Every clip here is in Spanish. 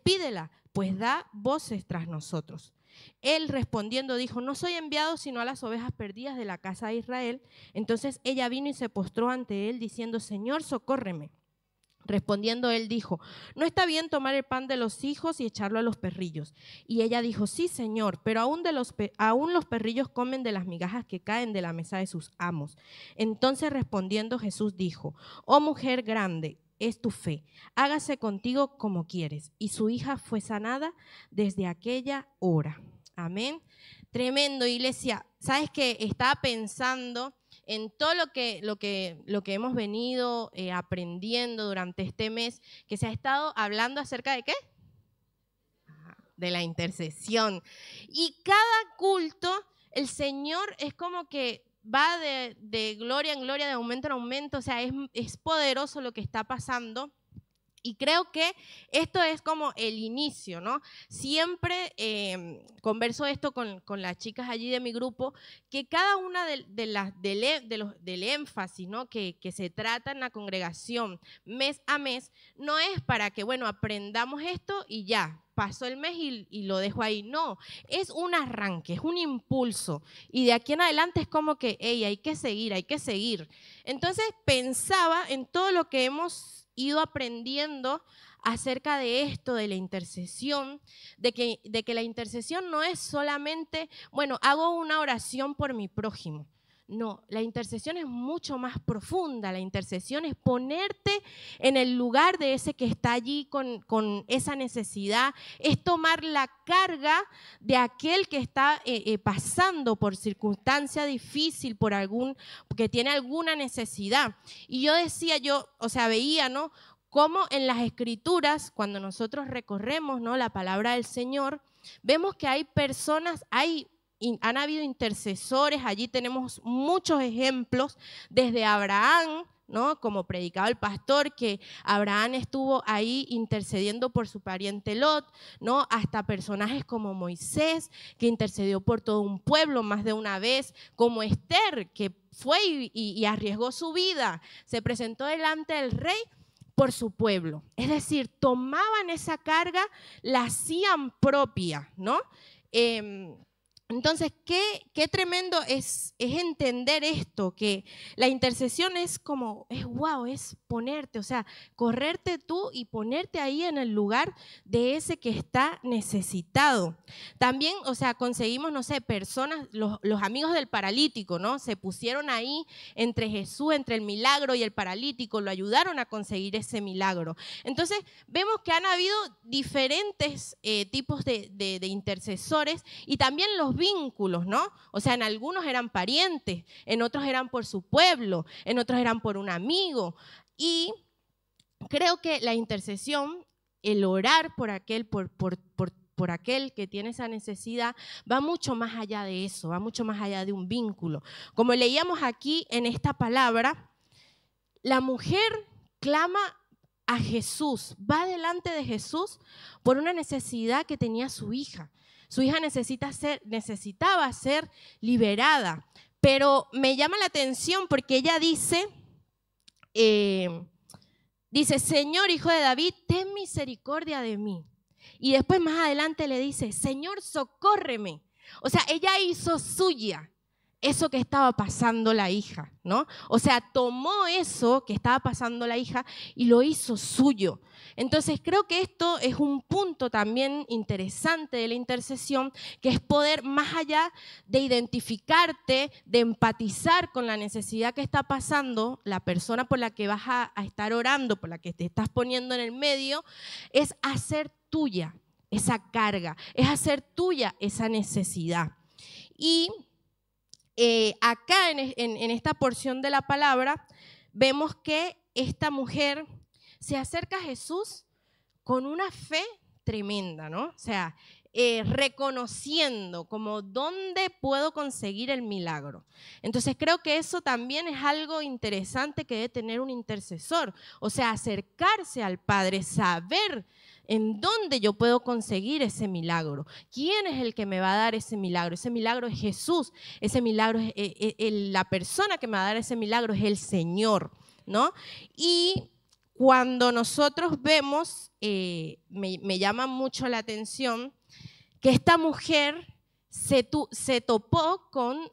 despídela, pues da voces tras nosotros. Él respondiendo dijo, no soy enviado sino a las ovejas perdidas de la casa de Israel. Entonces ella vino y se postró ante él diciendo, Señor, socórreme. Respondiendo él dijo, no está bien tomar el pan de los hijos y echarlo a los perrillos. Y ella dijo, sí, Señor, pero aún los perrillos comen de las migajas que caen de la mesa de sus amos. Entonces respondiendo Jesús dijo, oh mujer grande, es tu fe, hágase contigo como quieres. Y su hija fue sanada desde aquella hora. Amén. Tremendo, iglesia. ¿Sabes qué? Estaba pensando en todo lo que hemos venido aprendiendo durante este mes, que se ha estado hablando acerca de ¿qué? De la intercesión. Y cada culto, el Señor es como que va de gloria en gloria, de aumento en aumento, o sea, es poderoso lo que está pasando. Y creo que esto es como el inicio, ¿no? Siempre converso esto con las chicas allí de mi grupo, que cada una del énfasis, ¿no? que se trata en la congregación mes a mes, no es para que, bueno, aprendamos esto y ya, pasó el mes y lo dejo ahí. No, es un arranque, es un impulso. Y de aquí en adelante es como que, hey, hay que seguir, hay que seguir. Entonces pensaba en todo lo que hemos ido aprendiendo acerca de esto, de la intercesión, de que la intercesión no es solamente, bueno, hago una oración por mi prójimo. No, la intercesión es mucho más profunda. La intercesión es ponerte en el lugar de ese que está allí con esa necesidad, es tomar la carga de aquel que está pasando por circunstancia difícil, porque tiene alguna necesidad. Y yo decía, veía, ¿no? Cómo en las Escrituras, cuando nosotros recorremos, ¿no? La palabra del Señor, vemos que hay personas, han habido intercesores, allí tenemos muchos ejemplos, desde Abraham, ¿no? Como predicaba el pastor, que Abraham estuvo ahí intercediendo por su pariente Lot, ¿no? Hasta personajes como Moisés, que intercedió por todo un pueblo más de una vez, como Esther, que fue y arriesgó su vida, se presentó delante del rey por su pueblo. Es decir, tomaban esa carga, la hacían propia, ¿no? Entonces, qué tremendo es entender esto, que la intercesión es ponerte, o sea, correrte tú y ponerte ahí en el lugar de ese que está necesitado. También, o sea, conseguimos, no sé, personas, los amigos del paralítico, ¿no? Se pusieron ahí entre Jesús, entre el milagro y el paralítico, lo ayudaron a conseguir ese milagro. Entonces, vemos que han habido diferentes tipos de intercesores y también los vínculos, ¿no? O sea, en algunos eran parientes, en otros eran por su pueblo, en otros eran por un amigo. Y creo que la intercesión, el orar por aquel, por aquel que tiene esa necesidad, va mucho más allá de eso, va mucho más allá de un vínculo. Como leíamos aquí en esta palabra, la mujer clama a Jesús, va delante de Jesús por una necesidad que tenía su hija. Su hija necesitaba ser liberada, pero me llama la atención porque ella dice, Señor, hijo de David, ten misericordia de mí. Y después más adelante le dice, Señor, socórreme. O sea, ella hizo suya eso que estaba pasando la hija, ¿no? O sea, tomó eso que estaba pasando la hija y lo hizo suyo. Entonces creo que esto es un punto también interesante de la intercesión, que es poder, más allá de identificarte, de empatizar con la necesidad que está pasando la persona por la que vas a estar orando, por la que te estás poniendo en el medio, es hacer tuya esa carga, es hacer tuya esa necesidad. Y acá en esta porción de la palabra vemos que esta mujer se acerca a Jesús con una fe tremenda, ¿no? O sea, reconociendo como dónde puedo conseguir el milagro. Entonces creo que eso también es algo interesante que debe tener un intercesor, o sea, acercarse al Padre, saber en dónde yo puedo conseguir ese milagro. ¿Quién es el que me va a dar ese milagro? Ese milagro es Jesús, ese milagro es la persona que me va a dar ese milagro es el Señor, ¿no? Y cuando nosotros vemos, me llama mucho la atención que esta mujer se topó con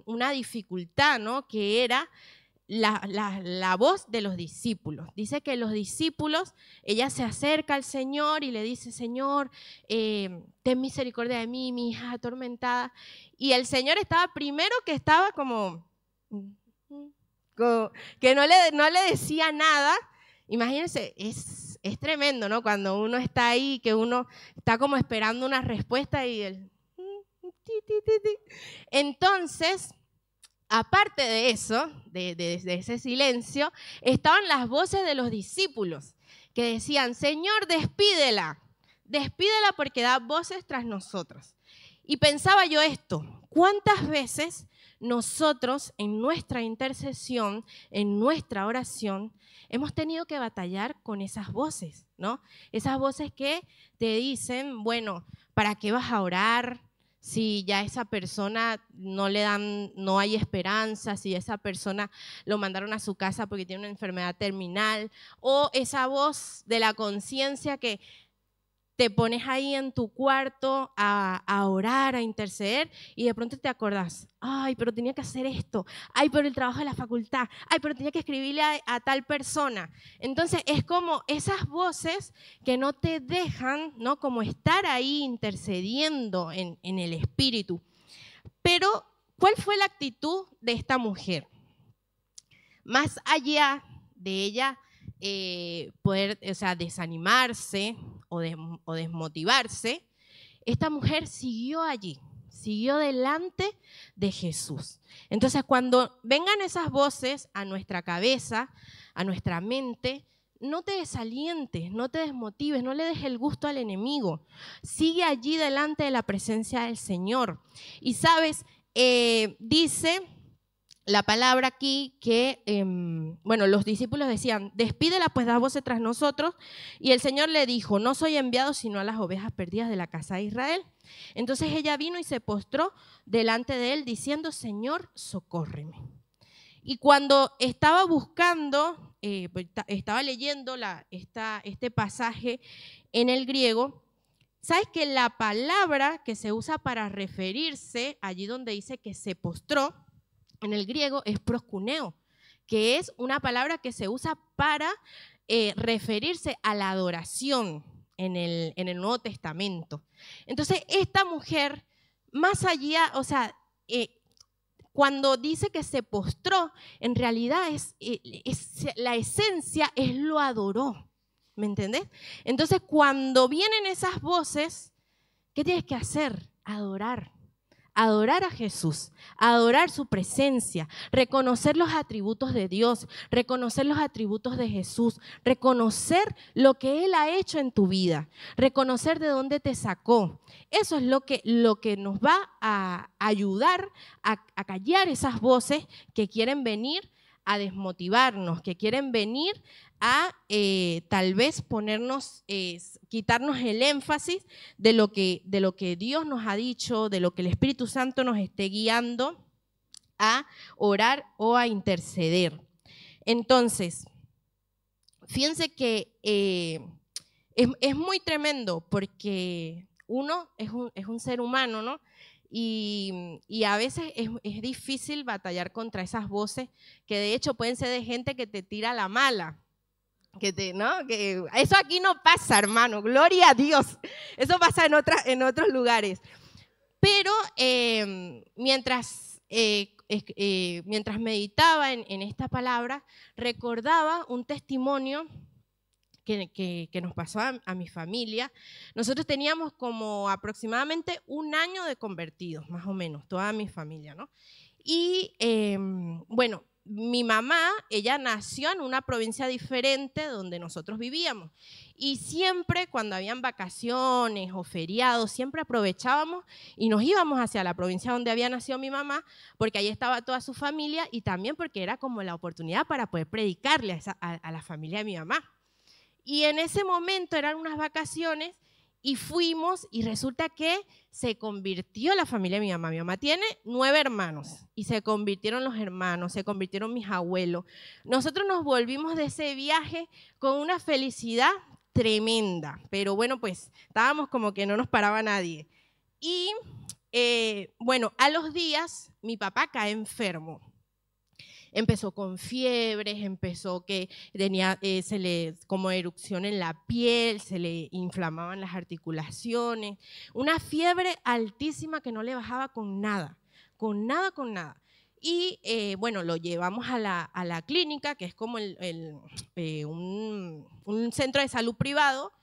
una dificultad, ¿no? Que era la voz de los discípulos. Dice que los discípulos, ella se acerca al Señor y le dice, Señor, ten misericordia de mí, mi hija atormentada. Y el Señor estaba como que no le decía nada. Imagínense, es tremendo, ¿no? Cuando uno está ahí, que uno está como esperando una respuesta y el... Entonces, aparte de eso, de ese silencio, estaban las voces de los discípulos que decían, Señor, despídela porque da voces tras nosotros. Y pensaba yo esto, ¿cuántas veces nosotros en nuestra intercesión, en nuestra oración, hemos tenido que batallar con esas voces, ¿no? Esas voces que te dicen, bueno, ¿para qué vas a orar? Si ya esa persona no hay esperanza, si esa persona lo mandaron a su casa porque tiene una enfermedad terminal, o esa voz de la conciencia que te pones ahí en tu cuarto a orar, a interceder, y de pronto te acordás, ay, pero tenía que hacer esto, ay, pero el trabajo de la facultad, ay, pero tenía que escribirle a tal persona. Entonces es como esas voces que no te dejan, ¿no? Como estar ahí intercediendo en el espíritu. Pero, ¿cuál fue la actitud de esta mujer? Más allá de ella poder, desanimarse o desmotivarse, esta mujer siguió allí, siguió delante de Jesús. Entonces, cuando vengan esas voces a nuestra cabeza, a nuestra mente, no te desalientes, no te desmotives, no le des el gusto al enemigo. Sigue allí delante de la presencia del Señor. Y sabes, dice la palabra aquí que, los discípulos decían, despídela pues da voces tras nosotros, y el Señor le dijo, no soy enviado sino a las ovejas perdidas de la casa de Israel. Entonces ella vino y se postró delante de él diciendo, Señor, socórreme. Y cuando estaba buscando, estaba leyendo este pasaje en el griego, ¿sabes que la palabra que se usa para referirse, allí donde dice que se postró, en el griego es proskuneo, que es una palabra que se usa para referirse a la adoración en el Nuevo Testamento. Entonces, esta mujer, más allá, cuando dice que se postró, en realidad la esencia es lo adoró, ¿me entendés? Entonces, cuando vienen esas voces, ¿qué tienes que hacer? Adorar. Adorar a Jesús, adorar su presencia, reconocer los atributos de Dios, reconocer los atributos de Jesús, reconocer lo que Él ha hecho en tu vida, reconocer de dónde te sacó. Eso es lo que nos va a ayudar a callar esas voces que quieren venir a desmotivarnos, que quieren venir a tal vez quitarnos el énfasis de lo que Dios nos ha dicho, de lo que el Espíritu Santo nos esté guiando a orar o a interceder. Entonces, fíjense que es muy tremendo porque uno es un ser humano, ¿no? Y a veces es difícil batallar contra esas voces que de hecho pueden ser de gente que te tira la mala. ¿No? Que eso aquí no pasa, hermano, gloria a Dios. Eso pasa en otros lugares. Pero mientras meditaba en esta palabra, recordaba un testimonio que nos pasó a mi familia. Nosotros teníamos como aproximadamente 1 año de convertidos, más o menos, toda mi familia, ¿no? Y mi mamá, ella nació en una provincia diferente donde nosotros vivíamos. Y siempre cuando habían vacaciones o feriados, siempre aprovechábamos y nos íbamos hacia la provincia donde había nacido mi mamá, porque ahí estaba toda su familia y también porque era como la oportunidad para poder predicarle a la familia de mi mamá. Y en ese momento eran unas vacaciones Y fuimos y resulta que se convirtió la familia de mi mamá. Mi mamá tiene 9 hermanos y se convirtieron los hermanos, se convirtieron mis abuelos. Nosotros nos volvimos de ese viaje con una felicidad tremenda, pero bueno, pues estábamos como que no nos paraba nadie. Y bueno, a los días mi papá cae enfermo. Empezó con fiebres, empezó que tenía como erupción en la piel, se le inflamaban las articulaciones, una fiebre altísima que no le bajaba con nada, con nada, con nada. Y bueno, lo llevamos a la clínica, que es como un centro de salud privado,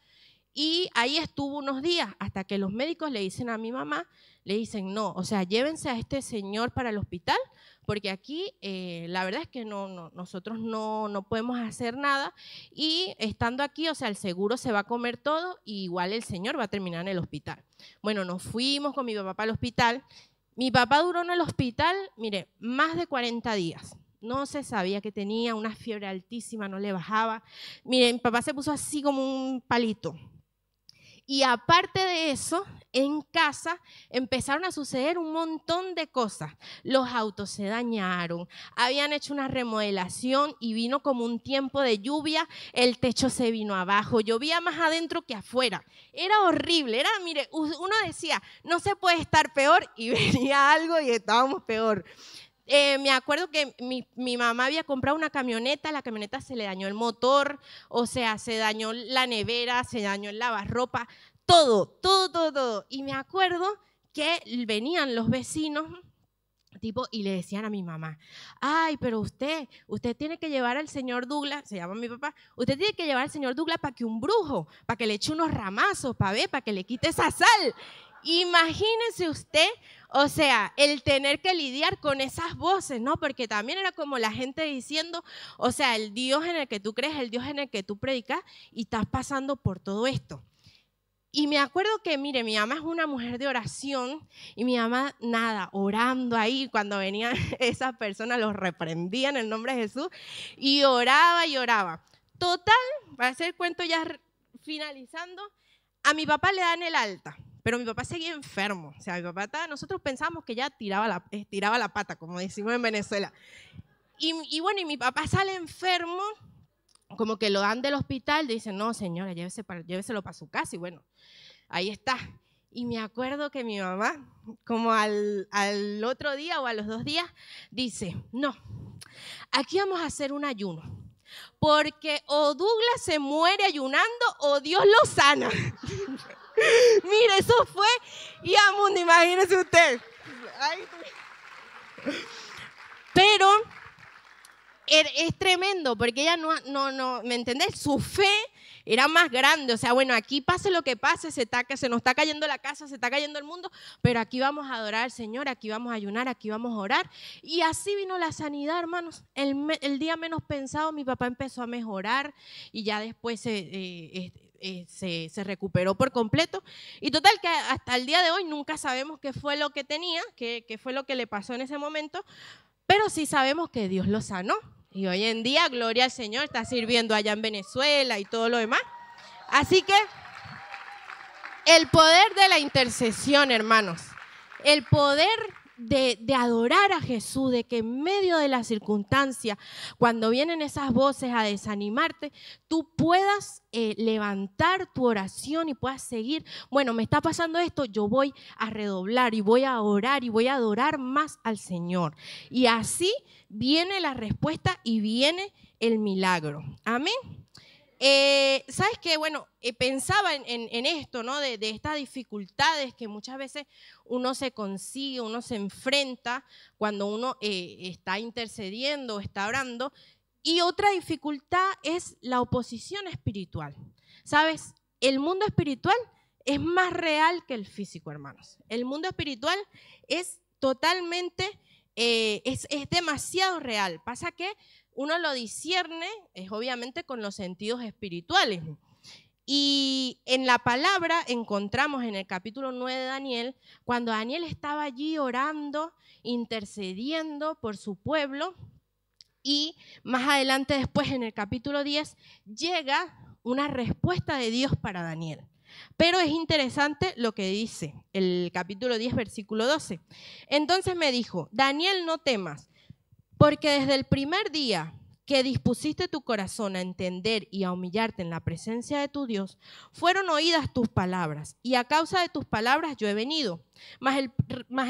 y ahí estuvo unos días hasta que los médicos le dicen a mi mamá, le dicen, no, o sea, llévense a este señor para el hospital, porque aquí la verdad es que nosotros no podemos hacer nada, y estando aquí, o sea, el seguro se va a comer todo y igual el señor va a terminar en el hospital. Bueno, nos fuimos con mi papá al hospital. Mi papá duró en el hospital, mire, más de 40 días. No se sabía que tenía una fiebre altísima, no le bajaba. Mire, mi papá se puso así como un palito. Y aparte de eso, en casa empezaron a suceder un montón de cosas. Los autos se dañaron, habían hecho una remodelación y vino como un tiempo de lluvia, el techo se vino abajo, llovía más adentro que afuera. Era horrible, mire, uno decía, no se puede estar peor, y venía algo y estábamos peor. Me acuerdo que mi mamá había comprado una camioneta, la camioneta se le dañó el motor, o sea, se dañó la nevera, se dañó el lavarropa, todo. Y me acuerdo que venían los vecinos y le decían a mi mamá, ay, pero usted tiene que llevar al señor Douglas, se llama mi papá, usted tiene que llevar al señor Douglas para que un brujo, para que le eche unos ramazos, para que le quite esa sal. Imagínese usted, o sea, el tener que lidiar con esas voces, ¿no? Porque también era como la gente diciendo, o sea, el Dios en el que tú crees, el Dios en el que tú predicas, y estás pasando por todo esto. Y me acuerdo que, mire, mi mamá es una mujer de oración y mi mamá, nada, orando ahí, cuando venían esas personas los reprendía en el nombre de Jesús y oraba. Total, para hacer el cuento ya finalizando, a mi papá le dan el alta. Pero mi papá seguía enfermo, o sea, mi papá nosotros pensábamos que ya tiraba la pata, como decimos en Venezuela. Y bueno, y mi papá sale enfermo, como que lo dan del hospital, dicen, no señora, lléveselo para su casa, y bueno, ahí está. Y me acuerdo que mi mamá, como al otro día o a los 2 días, dice, no, aquí vamos a hacer un ayuno, porque o Douglas se muere ayunando o Dios lo sana. Mire, eso fue y a mundo, imagínese usted. Pero es tremendo porque ella no, ¿me entendés? Su fe era más grande, o sea, bueno, aquí pase lo que pase, se nos está cayendo la casa, se está cayendo el mundo, pero aquí vamos a adorar al Señor, aquí vamos a ayunar, aquí vamos a orar. Y así vino la sanidad, hermanos. El día menos pensado mi papá empezó a mejorar y ya después se recuperó por completo. Y total que hasta el día de hoy nunca sabemos qué fue lo que tenía, qué fue lo que le pasó en ese momento, pero sí sabemos que Dios lo sanó. Y hoy en día, gloria al Señor, está sirviendo allá en Venezuela y todo lo demás. Así que el poder de la intercesión, hermanos, el poder de adorar a Jesús, de que en medio de la circunstancia, cuando vienen esas voces a desanimarte, tú puedas levantar tu oración y puedas seguir, bueno, me está pasando esto, yo voy a redoblar y voy a orar y voy a adorar más al Señor. Y así viene la respuesta y viene el milagro. Amén. ¿Sabes qué? Bueno, pensaba en esto, ¿no? De estas dificultades que muchas veces uno se consigue, uno se enfrenta cuando uno está intercediendo, está orando. Y otra dificultad es la oposición espiritual. ¿Sabes? El mundo espiritual es más real que el físico, hermanos. El mundo espiritual es totalmente, es demasiado real. Pasa que uno lo discierne, es obviamente con los sentidos espirituales. Y en la palabra encontramos en el capítulo 9 de Daniel, cuando Daniel estaba allí orando, intercediendo por su pueblo, y más adelante después en el capítulo 10 llega una respuesta de Dios para Daniel. Pero es interesante lo que dice el capítulo 10, versículo 12. Entonces me dijo, Daniel, no temas, porque desde el primer día que dispusiste tu corazón a entender y a humillarte en la presencia de tu Dios, fueron oídas tus palabras, y a causa de tus palabras yo he venido. Mas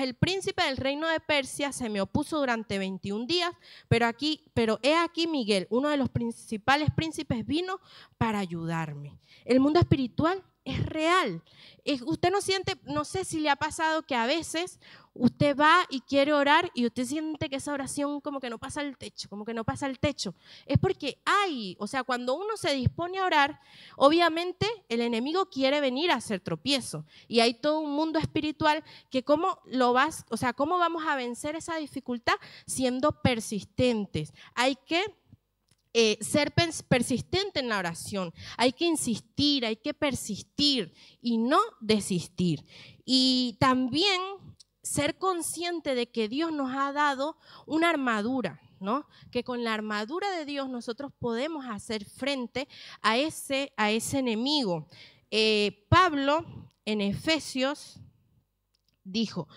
el príncipe del reino de Persia se me opuso durante 21 días, pero he aquí Miguel, uno de los principales príncipes, vino para ayudarme. El mundo espiritual es real. Usted no siente, no sé si le ha pasado que a veces usted va y quiere orar y usted siente que esa oración como que no pasa el techo, como que no pasa el techo. Es porque cuando uno se dispone a orar, obviamente el enemigo quiere venir a hacer tropiezo. Y hay todo un mundo espiritual que cómo vamos a vencer esa dificultad siendo persistentes. Hay que ser persistente en la oración, hay que insistir, hay que persistir y no desistir. Y también ser consciente de que Dios nos ha dado una armadura, ¿no? Que con la armadura de Dios nosotros podemos hacer frente a ese enemigo. Pablo en Efesios dijo: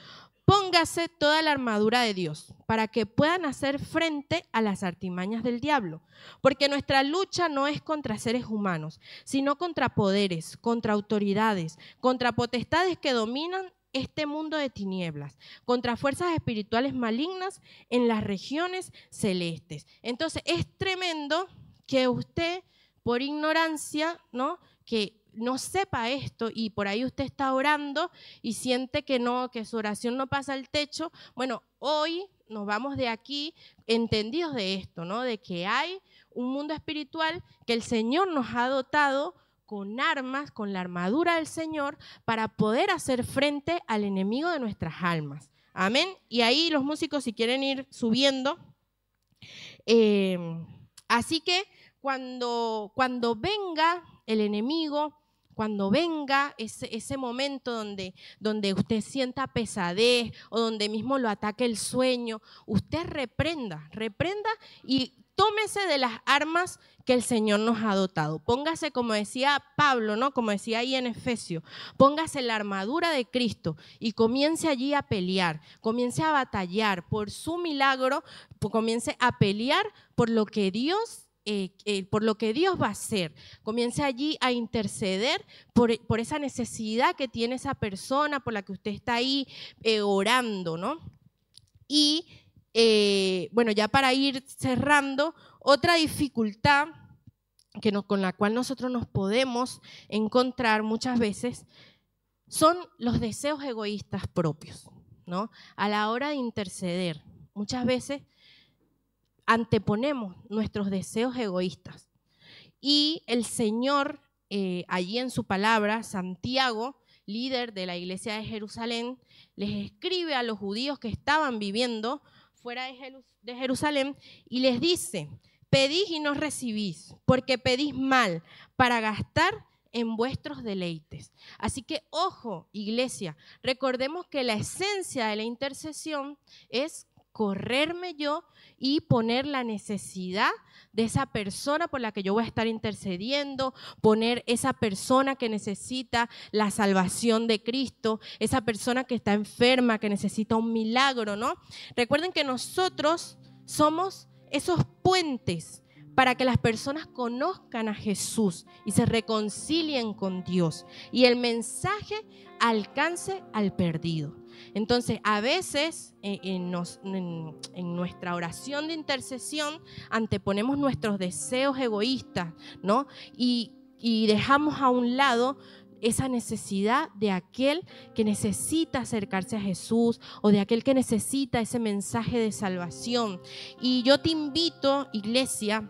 póngase toda la armadura de Dios para que puedan hacer frente a las artimañas del diablo, porque nuestra lucha no es contra seres humanos, sino contra poderes, contra autoridades, contra potestades que dominan este mundo de tinieblas, contra fuerzas espirituales malignas en las regiones celestes. Entonces es tremendo que usted, por ignorancia, ¿no?, que no sepa esto y por ahí usted está orando y siente que su oración no pasa el techo. Bueno, hoy nos vamos de aquí entendidos de esto, ¿no? De que hay un mundo espiritual que el Señor nos ha dotado con armas, con la armadura del Señor, para poder hacer frente al enemigo de nuestras almas. Amén. Y ahí los músicos, si quieren ir subiendo. Así que cuando venga el enemigo, cuando venga ese momento donde usted sienta pesadez o donde mismo lo ataque el sueño, usted reprenda y tómese de las armas que el Señor nos ha dotado. Póngase, como decía Pablo, ¿no?, como decía ahí en Efesios, póngase la armadura de Cristo y comience allí a pelear, comience a batallar por su milagro, comience a pelear por lo que Dios va a hacer. Comience allí a interceder por esa necesidad que tiene esa persona por la que usted está ahí orando, ¿no? Y bueno, ya para ir cerrando, otra dificultad con la cual nosotros nos podemos encontrar muchas veces son los deseos egoístas propios, ¿no? A la hora de interceder, muchas veces anteponemos nuestros deseos egoístas. Y el Señor, allí en su palabra, Santiago, líder de la iglesia de Jerusalén, les escribe a los judíos que estaban viviendo fuera de Jerusalén y les dice: pedís y no recibís, porque pedís mal para gastar en vuestros deleites. Así que, ojo, iglesia, recordemos que la esencia de la intercesión es correrme yo y poner la necesidad de esa persona por la que yo voy a estar intercediendo, poner esa persona que necesita la salvación de Cristo, esa persona que está enferma, que necesita un milagro, ¿no? Recuerden que nosotros somos esos puentes para que las personas conozcan a Jesús y se reconcilien con Dios y el mensaje alcance al perdido. Entonces, a veces en nuestra oración de intercesión anteponemos nuestros deseos egoístas, ¿no? Y dejamos a un lado esa necesidad de aquel que necesita acercarse a Jesús o de aquel que necesita ese mensaje de salvación. Y yo te invito, iglesia,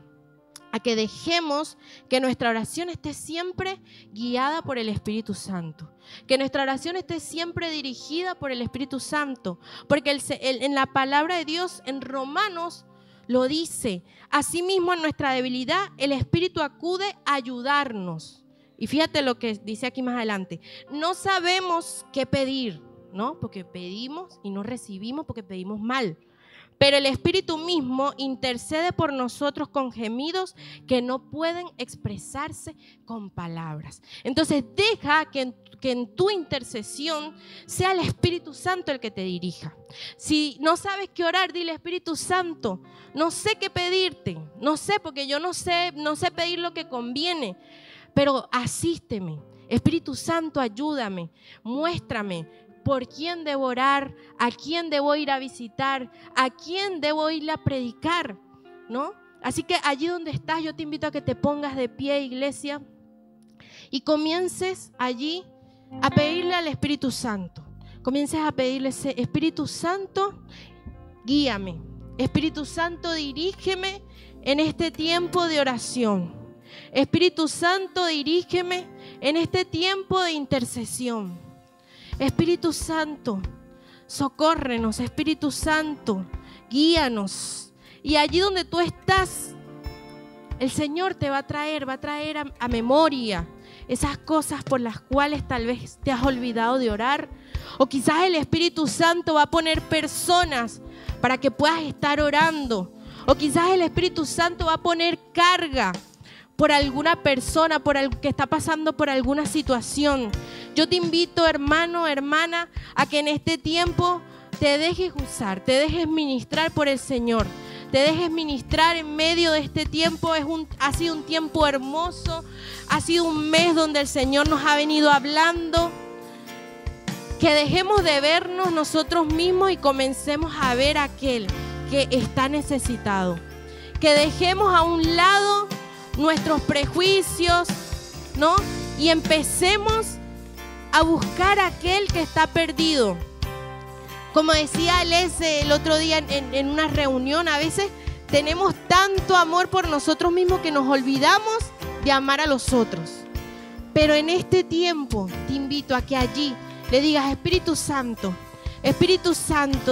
a que dejemos que nuestra oración esté siempre guiada por el Espíritu Santo, que nuestra oración esté siempre dirigida por el Espíritu Santo, porque en la palabra de Dios, en Romanos, lo dice: asimismo en nuestra debilidad el Espíritu acude a ayudarnos. Y fíjate lo que dice aquí más adelante: no sabemos qué pedir, ¿no? Porque pedimos y no recibimos porque pedimos mal. pero el Espíritu mismo intercede por nosotros con gemidos que no pueden expresarse con palabras. Entonces deja que en tu intercesión sea el Espíritu Santo el que te dirija. Si no sabes qué orar, dile: Espíritu Santo, no sé qué pedirte, no sé, porque yo no sé pedir lo que conviene, pero asísteme. Espíritu Santo, ayúdame, muéstrame por quién debo orar, a quién debo ir a visitar, a quién debo ir a predicar, ¿no? Así que allí donde estás, yo te invito a que te pongas de pie, iglesia, y comiences allí a pedirle al Espíritu Santo. Comiences a pedirle: Espíritu Santo, guíame. Espíritu Santo, dirígeme en este tiempo de oración. Espíritu Santo, dirígeme en este tiempo de intercesión. Espíritu Santo, socórrenos. Espíritu Santo, guíanos. Y allí donde tú estás, el Señor te va a traer a memoria esas cosas por las cuales tal vez te has olvidado de orar. O quizás el Espíritu Santo va a poner personas para que puedas estar orando. O quizás el Espíritu Santo va a poner carga por alguna persona, por el que está pasando por alguna situación. Yo te invito, hermano, hermana, a que en este tiempo te dejes usar, te dejes ministrar por el Señor, te dejes ministrar en medio de este tiempo. Ha sido un tiempo hermoso, ha sido un mes donde el Señor nos ha venido hablando. Que dejemos de vernos nosotros mismos y comencemos a ver a aquel que está necesitado. Que dejemos a un lado nuestros prejuicios, ¿no? Y empecemos a buscar a aquel que está perdido. Como decía Les el otro día en una reunión, a veces tenemos tanto amor por nosotros mismos que nos olvidamos de amar a los otros. Pero en este tiempo te invito a que allí le digas: Espíritu Santo,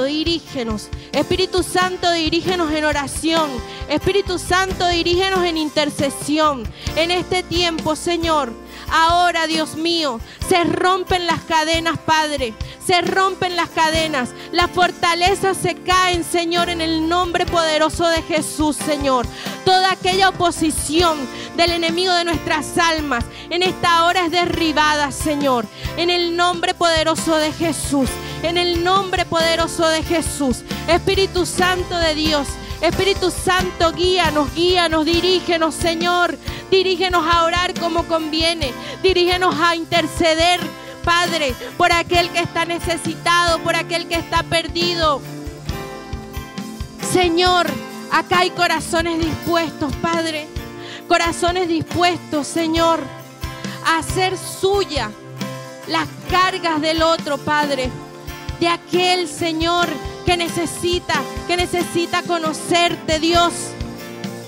dirígenos. Espíritu Santo, dirígenos en oración. Espíritu Santo, dirígenos en intercesión. En este tiempo, Señor, ahora, Dios mío, se rompen las cadenas, Padre. Se rompen las cadenas. Las fortalezas se caen, Señor, en el nombre poderoso de Jesús, Señor. Toda aquella oposición del enemigo de nuestras almas en esta hora es derribada, Señor. En el nombre poderoso de Jesús. En el nombre poderoso de Jesús. Espíritu Santo de Dios, Espíritu Santo, guíanos, dirígenos, Señor. Dirígenos a orar como conviene. Dirígenos a interceder, Padre, por aquel que está necesitado, por aquel que está perdido. Señor, acá hay corazones dispuestos, Padre. Corazones dispuestos, Señor, a hacer suya las cargas del otro, Padre. De aquel, Señor, que necesita conocerte, Dios.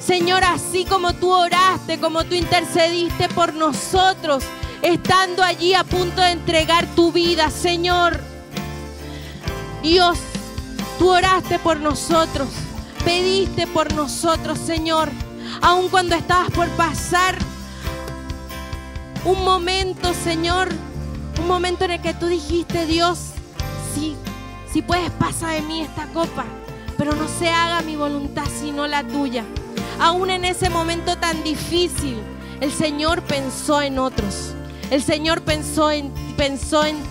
Señor, así como tú oraste, como tú intercediste por nosotros, estando allí a punto de entregar tu vida, Señor. Dios, tú oraste por nosotros, pediste por nosotros, Señor. Aun cuando estabas por pasar un momento, Señor, un momento en el que tú dijiste: Dios, si puedes, pasa de mí esta copa, pero no se haga mi voluntad sino la tuya. Aún en ese momento tan difícil, el Señor pensó en otros. El Señor pensó en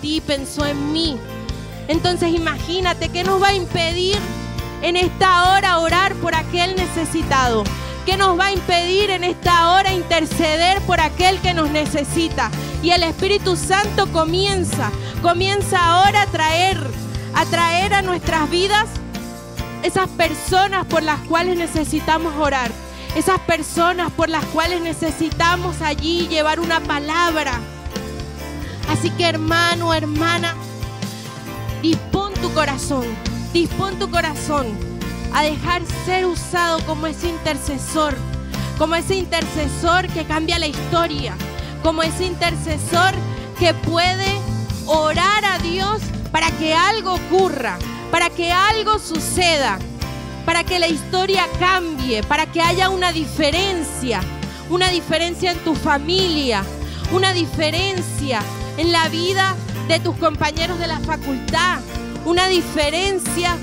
ti, pensó en mí. Entonces imagínate, ¿qué nos va a impedir en esta hora orar por aquel necesitado? ¿Qué nos va a impedir en esta hora interceder por aquel que nos necesita? Y el Espíritu Santo comienza ahora a traer a nuestras vidas esas personas por las cuales necesitamos orar, esas personas por las cuales necesitamos allí llevar una palabra. Así que, hermano, hermana, dispón tu corazón a dejar ser usado como ese intercesor que cambia la historia, como ese intercesor que puede orar a Dios para que algo ocurra, para que algo suceda, para que la historia cambie, para que haya una diferencia en tu familia, una diferencia en la vida de tus compañeros de la facultad, una diferencia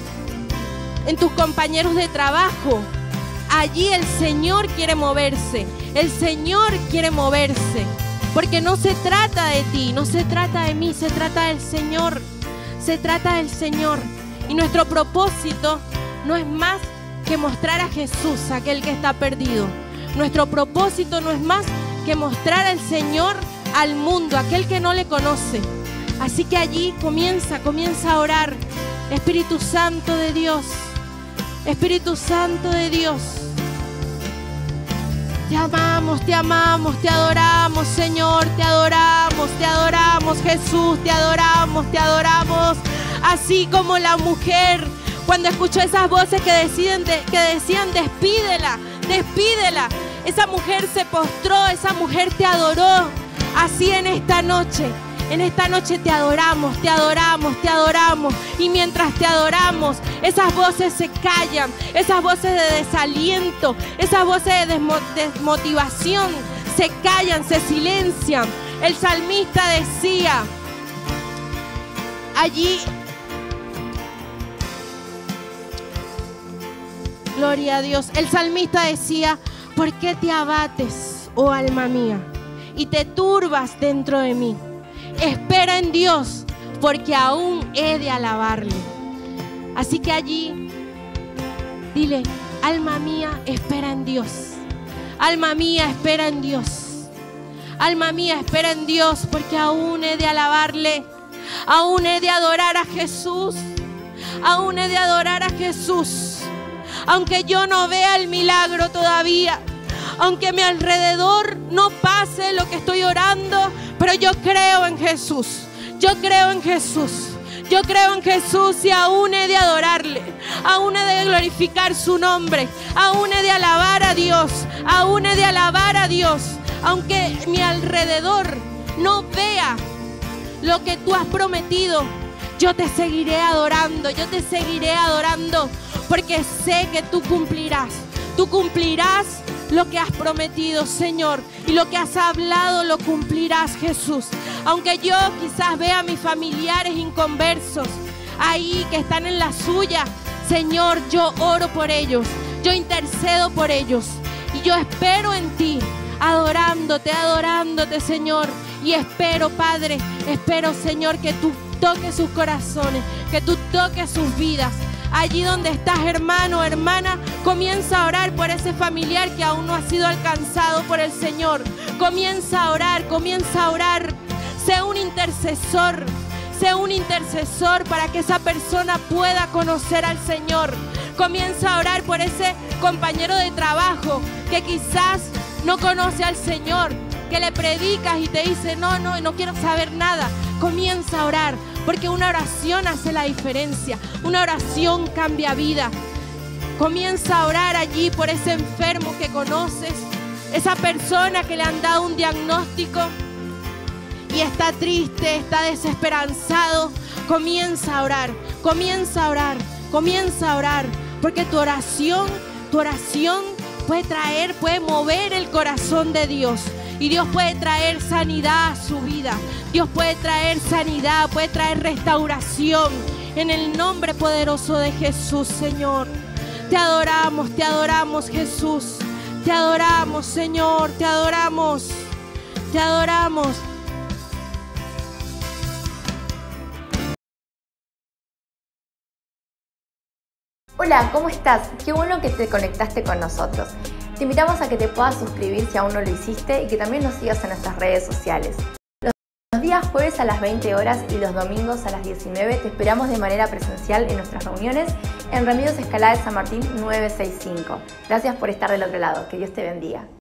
en tus compañeros de trabajo. Allí el Señor quiere moverse. El Señor quiere moverse. Porque no se trata de ti, no se trata de mí, se trata del Señor. Se trata del Señor. Y nuestro propósito no es más que mostrar a Jesús, aquel que está perdido. Nuestro propósito no es más que mostrar al Señor al mundo, aquel que no le conoce. Así que allí comienza a orar. Espíritu Santo de Dios, Espíritu Santo de Dios. Te amamos, te adoramos, Señor, te adoramos, Jesús, te adoramos. Así como la mujer, cuando escuchó esas voces que decían, despídela, despídela. Esa mujer se postró, esa mujer te adoró. Así en esta noche te adoramos. Y mientras te adoramos, esas voces se callan, esas voces de desaliento, esas voces de desmotivación se callan, se silencian. El salmista decía allí, gloria a Dios, el salmista decía: ¿por qué te abates, oh alma mía, y te turbas dentro de mí? Espera en Dios, porque aún he de alabarle. Así que allí, dile: alma mía, espera en Dios. Alma mía, espera en Dios. Alma mía, espera en Dios, porque aún he de alabarle. Aún he de adorar a Jesús. Aún he de adorar a Jesús. Aunque yo no vea el milagro todavía, aunque a mi alrededor no pase lo que estoy orando, pero yo creo en Jesús. Yo creo en Jesús. Yo creo en Jesús y aún he de adorarle. Aún he de glorificar su nombre. Aún he de alabar a Dios. Aún he de alabar a Dios. Aunque mi alrededor no vea lo que tú has prometido, yo te seguiré adorando. Yo te seguiré adorando porque sé que tú cumplirás. Tú cumplirás lo que has prometido, Señor, y lo que has hablado lo cumplirás, Jesús. Aunque yo quizás vea a mis familiares inconversos ahí que están en la suya, Señor, yo oro por ellos, yo intercedo por ellos y yo espero en ti, adorándote, Señor. Y espero, Padre, espero, Señor, que tú toques sus corazones, que tú toques sus vidas. Allí donde estás, hermano, hermana, comienza a orar por ese familiar que aún no ha sido alcanzado por el Señor. Comienza a orar, Sé un intercesor para que esa persona pueda conocer al Señor. Comienza a orar por ese compañero de trabajo que quizás no conoce al Señor, que le predicas y te dice: no quiero saber nada. Comienza a orar, porque una oración hace la diferencia. Una oración cambia vida. Comienza a orar allí por ese enfermo que conoces, esa persona que le han dado un diagnóstico y está triste, está desesperanzado. Comienza a orar, porque tu oración puede mover el corazón de Dios. Y Dios puede traer sanidad a su vida. Dios puede traer sanidad, puede traer restauración. En el nombre poderoso de Jesús, Señor. Te adoramos, Jesús. Te adoramos, Señor, te adoramos. Hola, ¿cómo estás? Qué bueno que te conectaste con nosotros. Te invitamos a que te puedas suscribir si aún no lo hiciste y que también nos sigas en nuestras redes sociales. Los días jueves a las 20 horas y los domingos a las 19 te esperamos de manera presencial en nuestras reuniones en Remedios Escalada de San Martín 965. Gracias por estar del otro lado. Que Dios te bendiga.